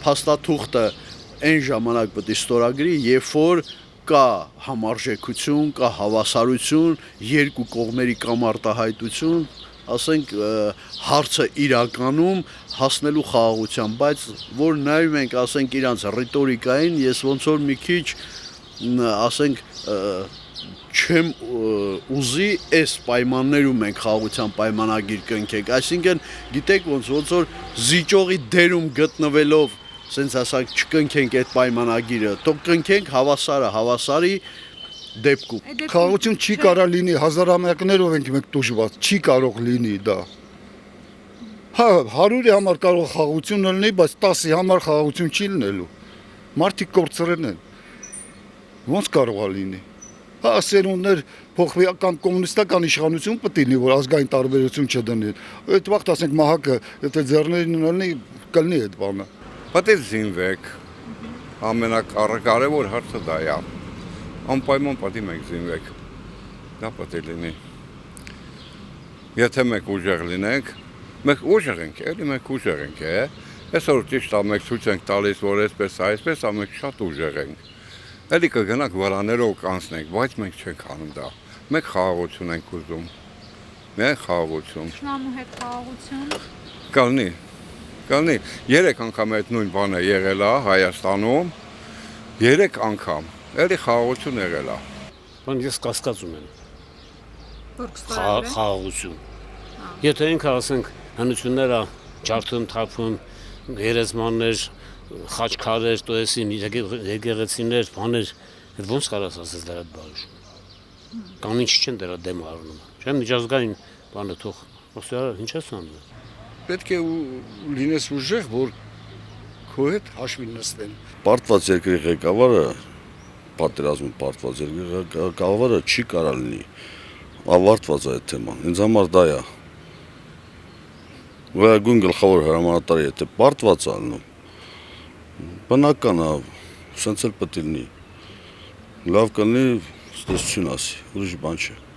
փաստաթուղթը այն ժամանակ պետք է ստորագրի, երբ որ կա համարժեքություն, կա հավասարություն, երկու կողմերի կամ արտահայտություն, ասենք հարցը իրականում հասնելու խաղաղության, բայց որ նայում ենք, ասենք իրանց ռետորիկային, ես ոնց որ մի քիչ, ասենք չեմ ուզի այս պայմաններում մենք խաղաղության պայմանագիր կնքենք, այսինքն գիտեք ոնց որ զիջողի դերում գտնվելով սենց ասած չկնքենք այդ պայմանագիրը, թող կնքենք հավասարի դեպքում։ Խաղաղություն չի կարող լինի, հազարամյակներով ենք մենք տուժված, չի կարող լինի դա։ Հա, 100-ի համար կարող խաղաղություն լինի, բայց 10-ի համար խաղաղություն չի լինելու։ Մարդիկ կորցրել են։ Ոնց կարող է լինի։ Հա, սերունդներ փոխվի կամ կոմունիստական իշխանություն պետք է լինի, որ ազգային տարբերություն չդնի։ Այդ վաղտ ասենք մահակը, եթե ձեռներին ունենի, կլինի այդ բանը։ Պետք է զինվեք, ամենակարևոր հարցը դա է, անպայման պետք է մենք զինվեք, դա պետք է լինի, եթե մենք ուժեղ լինենք, մենք ուժեղ ենք, էլի մենք ուժեղ ենք, այսօր ճիշտ է մենք ցույց ենք տալիս, որ այսպես, մենք շատ ուժեղ ենք, էլի կգնանք վրաներով կանցնենք, բայց մենք չենք անում դա, մենք խաղաղություն ենք ուզում, միայն խաղաղություն։ Շնամու հետ խաղաղություն։ Կլինի, 3 անգամ այդ նույն բանը եղել է Հայաստանում, 3 անգամ, էլի խաղաղություն եղել է։ Բան ես կասկածում եմ։ Որ կստորագրեն։ Խաղաղություն։ Եթե ինքը ասենք հնությունները ջարդում, թափում, գերեզմաններ, խաչքարեր, տոեսին, եկեղեցիներ, բաներ, ոնց կարաս ասես դրա բաժ։ Կամ ինչ չեն դրա դեմ առնում։ Չէ՞ միջազգային բանը թող ոսյարը ինչ է սանում։ Պետք է լինես ուժեղ, որ քո հետ հաշվի նստեն։ Պարտված երկրի ղեկավարը, պատերազմի պարտված երկրի ղեկավարը չի կարող լինի, ավարտված է այդ թեման, ինձ համար դա է։ Գույն գլխավոր հրամանատարը եթե պարտված է անում, բնական է, սենց էլ պետք է լինի, լավ կլինի, ստեսություն ասի, ուրիշ բան չէ։